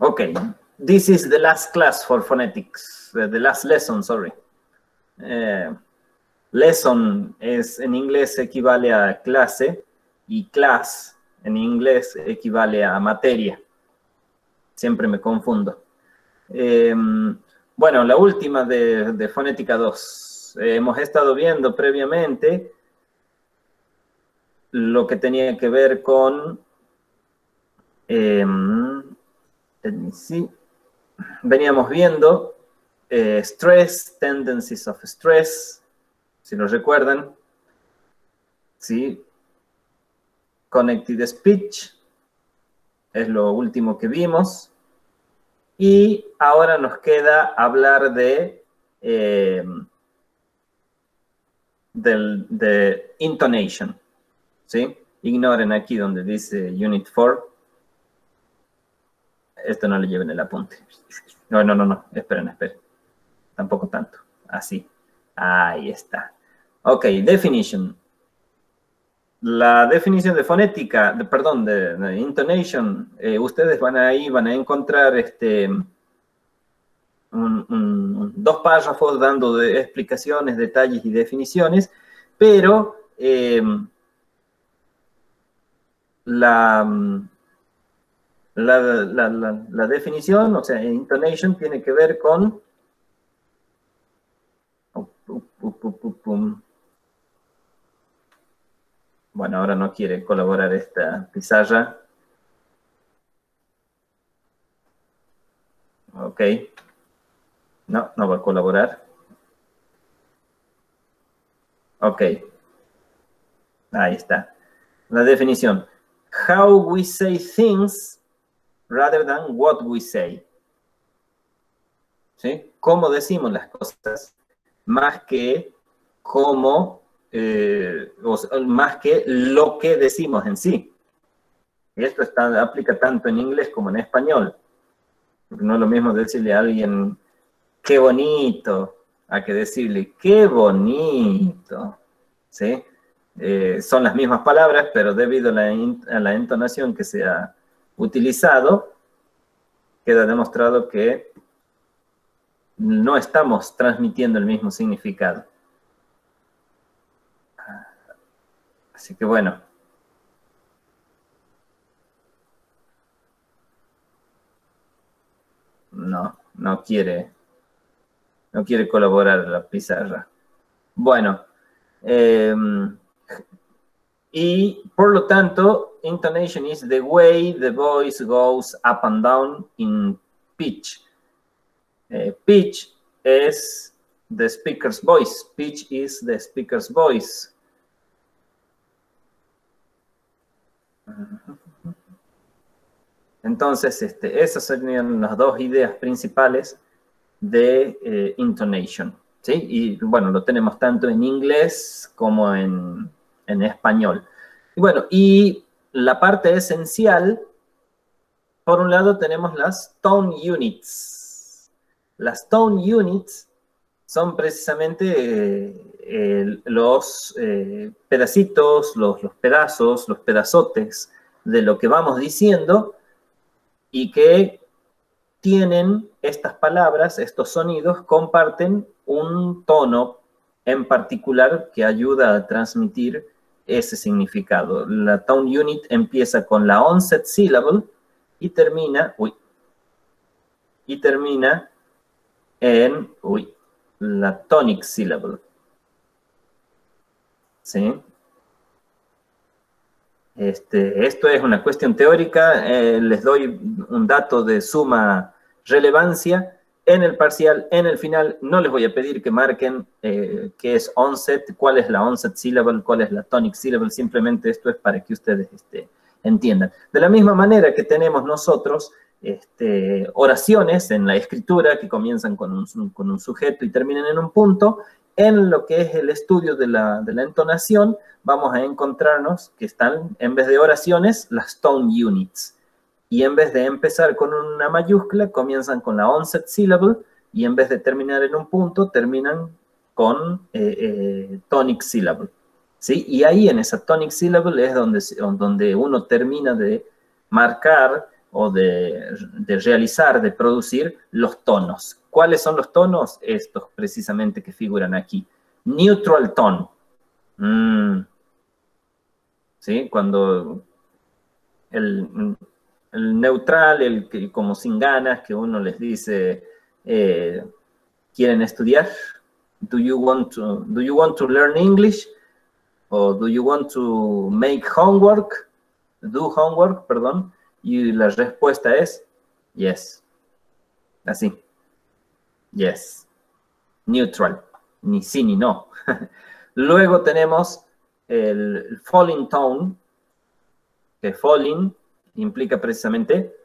Okay, this is the last class for phonetics, the last lesson, sorry. Lesson es en inglés equivale a clase y class en inglés equivale a materia. Siempre me confundo. Bueno, la última de Fonética 2. Hemos estado viendo previamente lo que tenía que ver con... veníamos viendo stress, tendencies of stress, si lo recuerdan. ¿Sí? Connected speech es lo último que vimos. Y ahora nos queda hablar de intonation. ¿Sí? Ignoren aquí donde dice Unit 4. Esto no le lleven el apunte. No. Esperen. Tampoco tanto. Así. Ahí está. Ok, definition. La definición de fonética, de intonation, ustedes van a encontrar dos párrafos dando explicaciones, detalles y definiciones, pero la definición, o sea, intonation tiene que ver con... Bueno, ahora no quiere colaborar esta pizarra. Ok. No va a colaborar. Ok. Ahí está. La definición. How we say things rather than what we say. ¿Sí? Cómo decimos las cosas más que cómo, más que lo que decimos en sí. Y esto aplica tanto en inglés como en español. Porque no es lo mismo decirle a alguien, qué bonito, a que decirle, qué bonito. ¿Sí? Son las mismas palabras, pero debido a la entonación que se ha utilizado, queda demostrado que no estamos transmitiendo el mismo significado. Así que bueno. No quiere colaborar la pizarra. Bueno. Y por lo tanto, intonation is the way the voice goes up and down in pitch. Pitch es the speaker's voice. Pitch is the speaker's voice. Entonces, esas serían las dos ideas principales de intonation. ¿Sí? Y bueno, lo tenemos tanto en inglés como en español. Y bueno, y la parte esencial, por un lado tenemos las tone units. Las tone units son precisamente los pedacitos, los pedazos, los pedazotes de lo que vamos diciendo y que tienen estas palabras, estos sonidos, comparten un tono en particular que ayuda a transmitir ese significado. La tone unit empieza con la onset syllable y termina, en, la tonic syllable. ¿Sí? Esto es una cuestión teórica, les doy un dato de suma relevancia. En el parcial, en el final, no les voy a pedir que marquen qué es onset, cuál es la onset syllable, cuál es la tonic syllable, simplemente esto es para que ustedes entiendan. De la misma manera que tenemos nosotros oraciones en la escritura que comienzan con un sujeto y terminan en un punto, en lo que es el estudio de la entonación, vamos a encontrarnos que están, en vez de oraciones, las tone units. Y en vez de empezar con una mayúscula, comienzan con la onset syllable, y en vez de terminar en un punto, terminan con tonic syllable. ¿Sí? Y ahí en esa tonic syllable es donde uno termina de marcar o de realizar, de producir los tonos. ¿Cuáles son los tonos? Estos precisamente que figuran aquí. Neutral tone. ¿Sí? Cuando el neutral, como sin ganas, que uno les dice, ¿quieren estudiar? Do you want to learn English? O do you want to make homework? Do homework, perdón. Y la respuesta es yes. Así. Yes. Neutral. Ni sí ni no. Luego tenemos el falling tone, que falling implica precisamente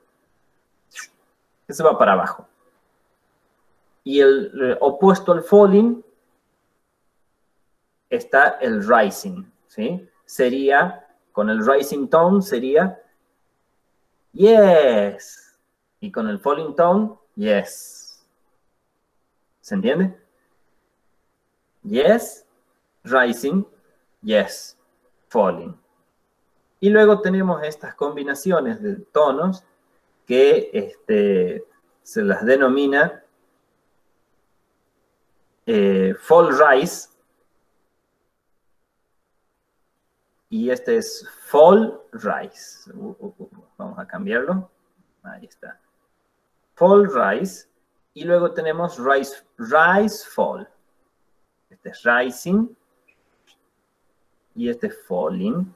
que se va para abajo. Y el opuesto al falling está el rising, ¿sí? Sería, con el rising tone sería yes. Y con el falling tone, yes. ¿Se entiende? Yes, rising, yes, falling. Y luego tenemos estas combinaciones de tonos que se las denomina fall rise. Y este es fall rise. Vamos a cambiarlo. Ahí está. Fall rise. Y luego tenemos rise fall. Este es rising. Y este es falling.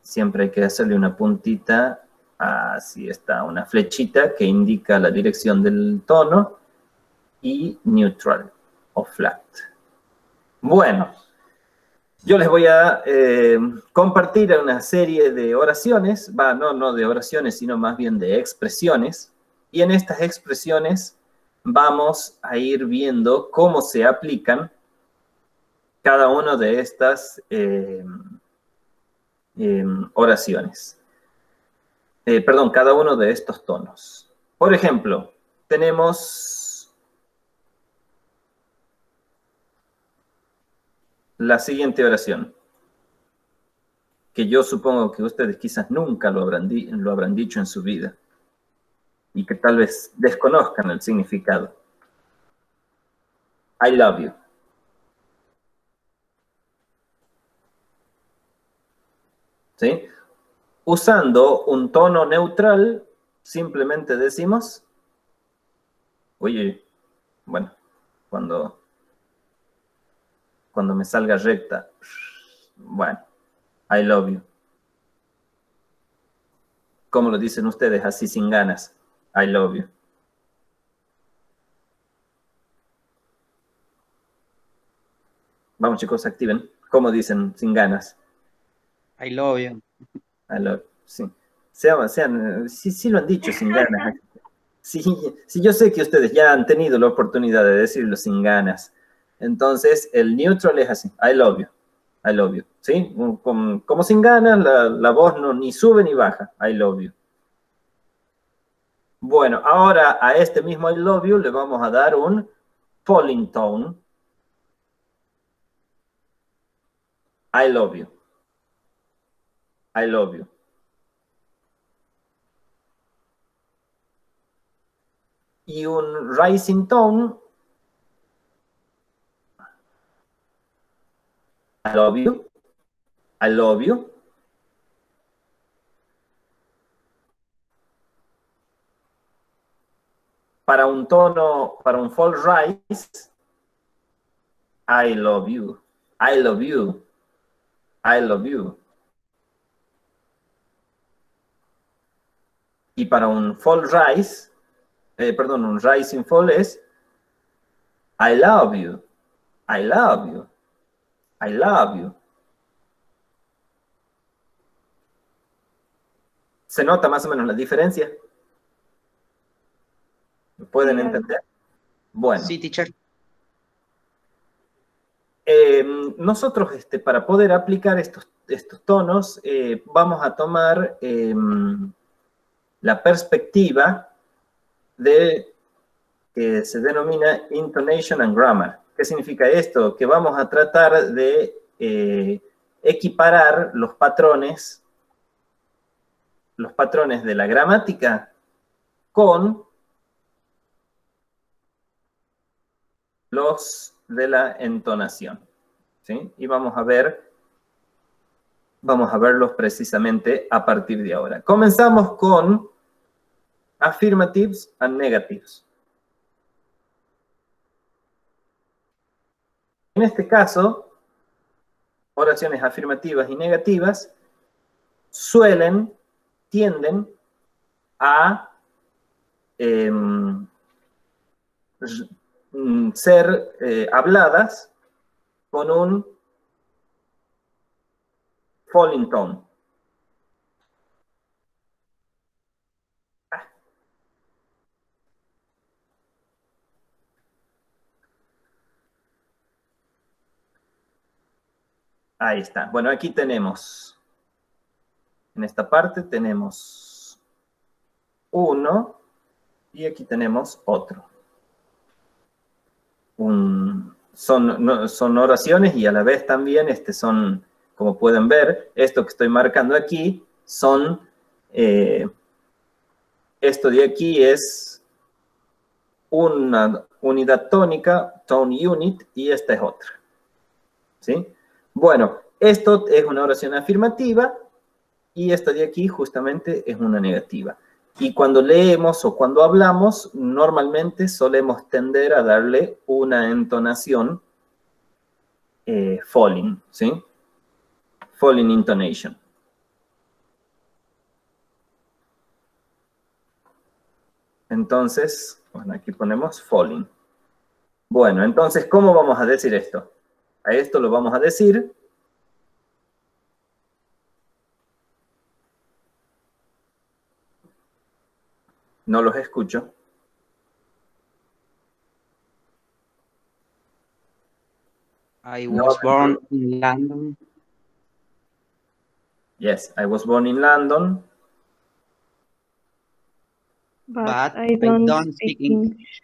Siempre hay que hacerle una puntita. Así está, una flechita que indica la dirección del tono. Y neutral o flat. Bueno. Yo les voy a compartir una serie de oraciones, no de oraciones, sino más bien de expresiones. Y en estas expresiones vamos a ir viendo cómo se aplican cada una de estas oraciones. Perdón, cada uno de estos tonos. Por ejemplo, tenemos la siguiente oración, que yo supongo que ustedes quizás nunca lo habrán dicho en su vida y que tal vez desconozcan el significado. I love you. ¿Sí? Usando un tono neutral, simplemente decimos, oye, bueno, cuando me salga recta, bueno, I love you. ¿Cómo lo dicen ustedes así sin ganas? I love you. Vamos chicos, activen. ¿Cómo dicen sin ganas? I love you. I love you, sí. Sí lo han dicho sin ganas. Sí, yo sé que ustedes ya han tenido la oportunidad de decirlo sin ganas. Entonces, el neutral es así, I love you. I love you, ¿sí? Como sin ganas, la voz no ni sube ni baja, I love you. Bueno, ahora a este mismo I love you le vamos a dar un falling tone. I love you. I love you. Y un rising tone. I love you. I love you. Para un tono, para un fall rise, I love you. I love you. I love you. Y para un fall rise, un rising fall es I love you. I love you. I love you. ¿Se nota más o menos la diferencia? ¿Lo pueden entender? Bueno. Sí, teacher. Nosotros, para poder aplicar estos tonos, vamos a tomar la perspectiva de que se denomina Intonation and Grammar. ¿Qué significa esto? Que vamos a tratar de equiparar los patrones los patrones de la gramática con los de la entonación, ¿sí? Y vamos a verlos precisamente a partir de ahora. Comenzamos con affirmatives and negatives. En este caso, oraciones afirmativas y negativas tienden a ser habladas con un falling tone. Ahí está. Bueno, aquí tenemos, en esta parte tenemos uno y aquí tenemos otro. Son oraciones y a la vez también son, como pueden ver, esto que estoy marcando aquí son, esto de aquí es una unidad tónica, tone unit, y esta es otra. ¿Sí? Bueno, esto es una oración afirmativa y esta de aquí justamente es una negativa. Y cuando leemos o cuando hablamos, normalmente solemos tender a darle una entonación falling, ¿sí? Falling intonation. Entonces, bueno, aquí ponemos falling. Bueno, entonces, ¿cómo vamos a decir esto? A esto lo vamos a decir no los escucho. I was born in London. Yes, I was born in London. But I don't speak English.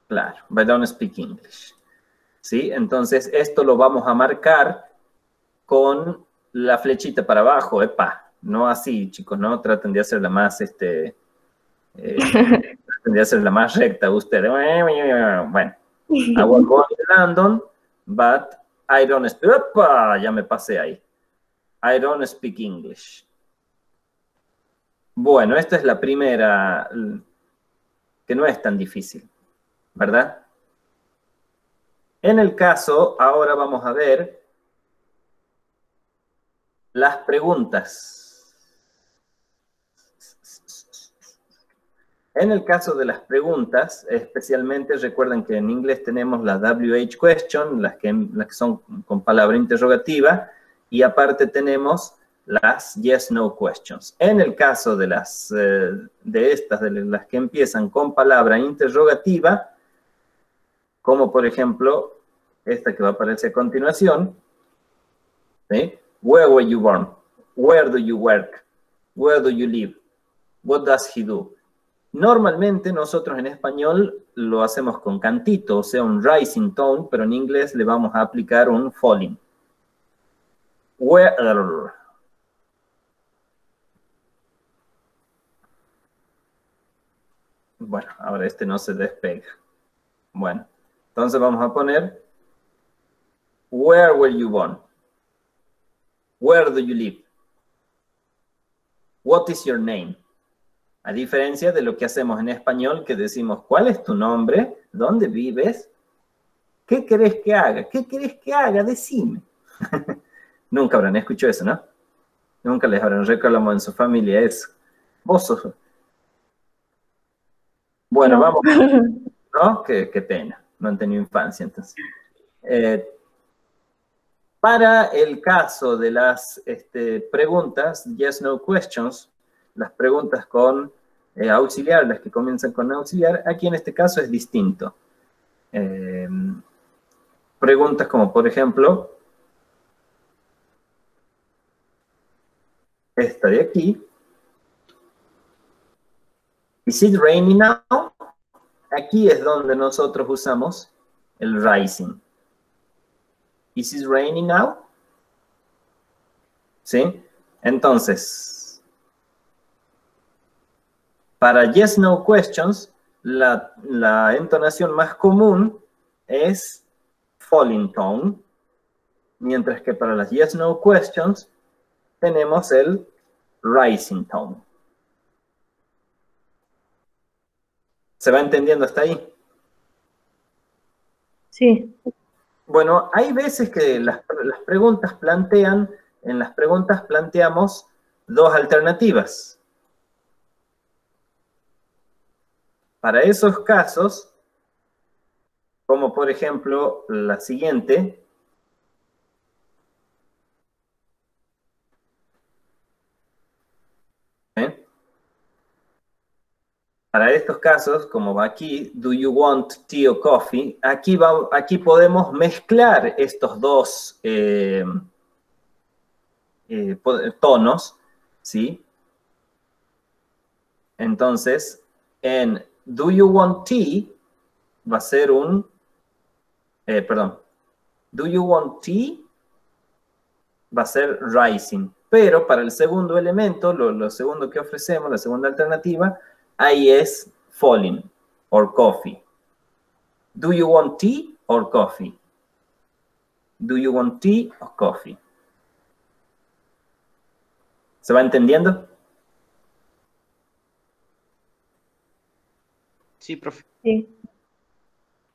Claro, but I don't speak English. ¿Sí? Entonces, esto lo vamos a marcar con la flechita para abajo, epa. No así, chicos, ¿no? Traten de hacerla más, traten de hacerla más recta ustedes. Bueno, I was born in London, but I don't speak... ¡Epa! Ya me pasé ahí. I don't speak English. Bueno, esta es la primera, que no es tan difícil, ¿verdad? En el caso, ahora vamos a ver las preguntas. En el caso de las preguntas, especialmente recuerden que en inglés tenemos las WH question, las que son con palabra interrogativa, y aparte tenemos las yes-no questions. En el caso de las que empiezan con palabra interrogativa, como por ejemplo esta que va a aparecer a continuación, ¿sí? Where were you born? Where do you work? Where do you live? What does he do? Normalmente nosotros en español lo hacemos con cantito, o sea, un rising tone, pero en inglés le vamos a aplicar un falling. Where... Bueno, ahora este no se despega. Bueno, entonces vamos a poner Where were you born? Where do you live? What is your name? A diferencia de lo que hacemos en español, que decimos, ¿cuál es tu nombre? ¿Dónde vives? ¿Qué querés que haga? ¿Qué querés que haga? Decime. Nunca habrán escuchado eso, ¿no? Nunca les habrán reclamado en su familia eso. Vos sos... Bueno, no. Vamos. ¿No? Qué pena. No han tenido infancia, entonces. Para el caso de las preguntas, yes, no questions, las preguntas con auxiliar, las que comienzan con auxiliar, aquí en este caso es distinto. Preguntas como, por ejemplo, esta de aquí. Is it raining now? Aquí es donde nosotros usamos el rising. Is it raining now? ¿Sí? Entonces, Para yes, no questions, la entonación más común es falling tone, mientras que para las yes, no questions tenemos el rising tone. ¿Se va entendiendo hasta ahí? Sí. Bueno, hay veces que las preguntas en las preguntas planteamos dos alternativas. Para esos casos, como por ejemplo la siguiente, para estos casos, como va aquí, do you want tea or coffee? Aquí podemos mezclar estos dos tonos, ¿sí? Entonces, en do you want tea va a ser un, do you want tea va a ser rising. Pero para el segundo elemento, lo segundo que ofrecemos, la segunda alternativa, ahí es falling or coffee. Do you want tea or coffee? Do you want tea or coffee? ¿Se va entendiendo? Sí, profe. Sí.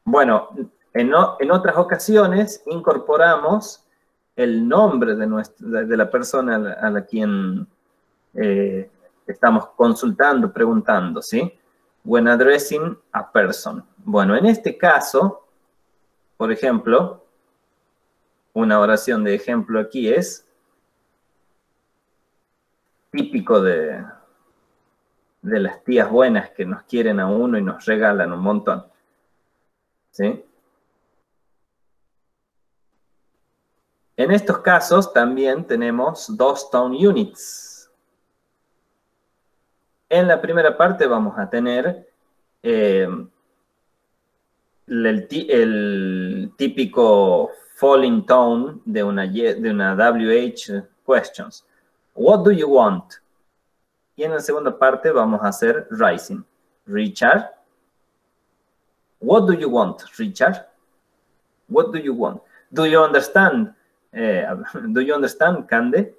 Bueno, en otras ocasiones incorporamos el nombre de la persona a la quien estamos consultando, preguntando, ¿sí? When addressing a person. Bueno, en este caso, por ejemplo, una oración de ejemplo aquí es típico de las tías buenas que nos quieren a uno y nos regalan un montón, ¿sí? En estos casos también tenemos dos tone units. En la primera parte vamos a tener el típico falling tone de una WH questions. What do you want? Y en la segunda parte vamos a hacer rising. Richard. What do you want, Richard? What do you want? Do you understand? Do you understand, Cande?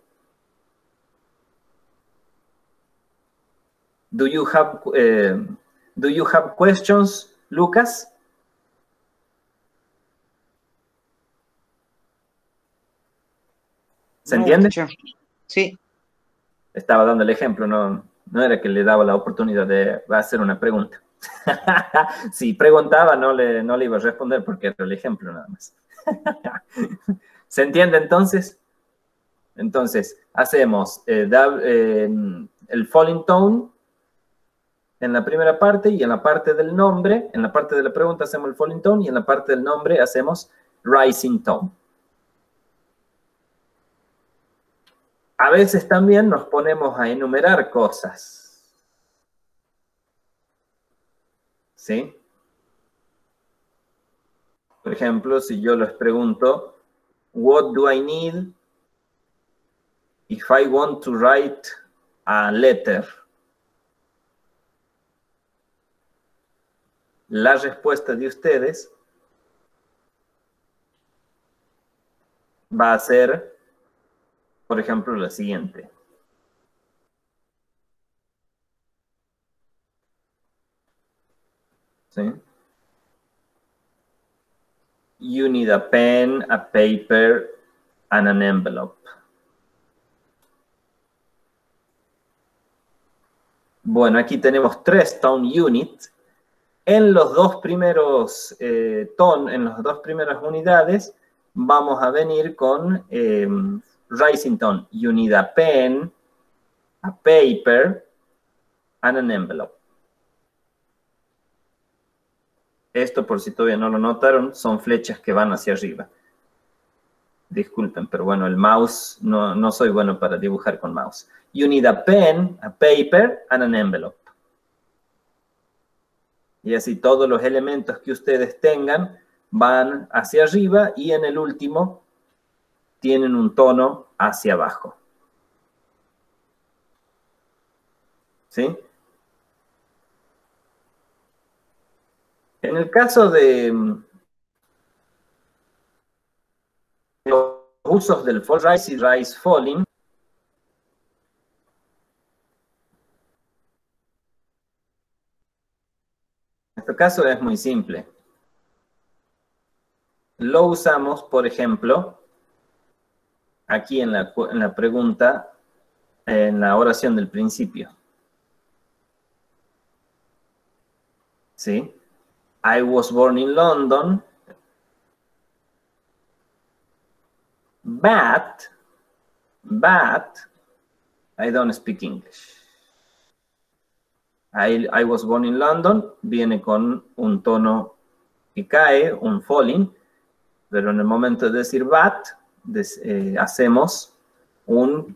Do you have questions, Lucas? ¿Se entiende? Sí. Estaba dando el ejemplo, no era que le daba la oportunidad de hacer una pregunta. Si preguntaba, no le iba a responder porque era el ejemplo nada más. ¿Se entiende entonces? Entonces, hacemos el falling tone en la primera parte y en la parte del nombre, en la parte de la pregunta hacemos el falling tone y en la parte del nombre hacemos rising tone. A veces también nos ponemos a enumerar cosas. ¿Sí? Por ejemplo, si yo les pregunto, what do I need if I want to write a letter? La respuesta de ustedes va a ser, por ejemplo, la siguiente. ¿Sí? You need a pen, a paper, and an envelope. Bueno, aquí tenemos 3 tone units. En los dos primeros en las dos primeras unidades vamos a venir con rising tone. You need a pen, a paper, and an envelope. Esto, por si todavía no lo notaron, son flechas que van hacia arriba. Disculpen, pero bueno, el mouse, no soy bueno para dibujar con mouse. You need a pen, a paper, and an envelope. Y así todos los elementos que ustedes tengan van hacia arriba y en el último tienen un tono hacia abajo. ¿Sí? En el caso de los usos del fall rise y rise falling, en este caso es muy simple. Lo usamos, por ejemplo, aquí en la pregunta, en la oración del principio. ¿Sí? I was born in London, but I don't speak English. I was born in London viene con un tono que cae, un falling, pero en el momento de decir but, hacemos un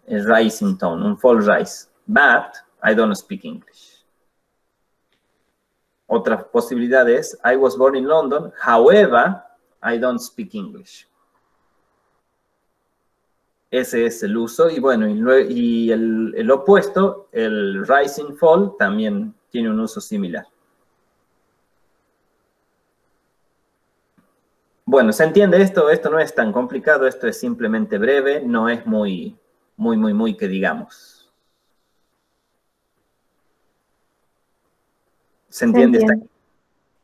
rising tone, un fall rise. But I don't speak English. Otra posibilidad es I was born in London, however, I don't speak English. Ese es el uso, y bueno, y el opuesto, el rising fall, también tiene un uso similar. Bueno, ¿se entiende esto? Esto no es tan complicado, esto es simplemente breve, no es muy que digamos. ¿Se entiende?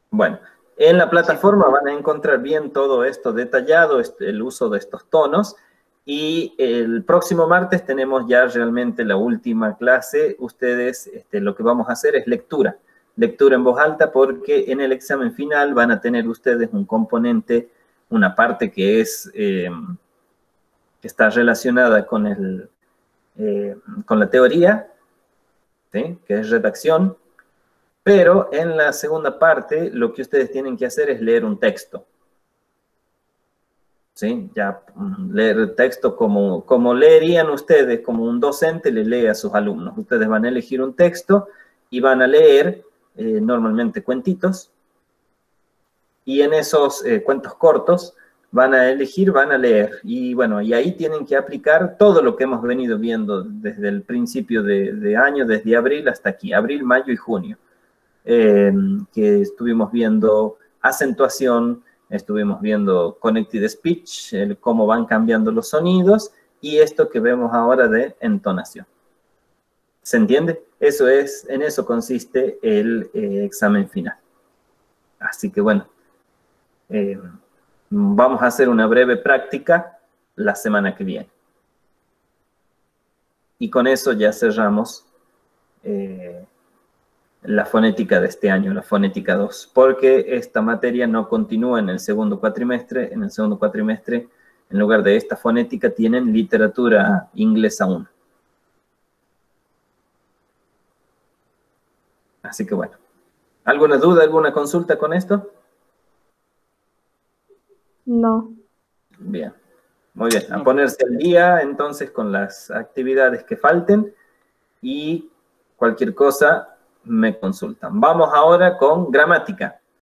Bueno, en la plataforma van a encontrar bien todo esto detallado, el uso de estos tonos. Y el próximo martes tenemos ya realmente la última clase. Ustedes, lo que vamos a hacer es lectura. Lectura en voz alta, porque en el examen final van a tener ustedes un componente, una parte que es, que está relacionada con la teoría, ¿sí? Que es redacción. Pero en la segunda parte, lo que ustedes tienen que hacer es leer un texto. ¿Sí? Ya leer el texto como leerían ustedes, como un docente le lee a sus alumnos. Ustedes van a elegir un texto y van a leer normalmente cuentitos, y en esos cuentos cortos van a leer, y bueno, y ahí tienen que aplicar todo lo que hemos venido viendo desde el principio de año, desde abril hasta aquí, abril, mayo y junio, que estuvimos viendo acentuación, estuvimos viendo connected speech, cómo van cambiando los sonidos, y esto que vemos ahora de entonación. ¿Se entiende? En eso consiste el examen final. Así que bueno, vamos a hacer una breve práctica la semana que viene. Y con eso ya cerramos la fonética de este año, la fonética 2, porque esta materia no continúa en el segundo cuatrimestre. En el segundo cuatrimestre, en lugar de esta fonética, tienen literatura inglesa 1. Así que bueno, ¿alguna duda, alguna consulta con esto? No. Bien, muy bien. A ponerse al día entonces con las actividades que falten, y cualquier cosa me consultan. Vamos ahora con gramática.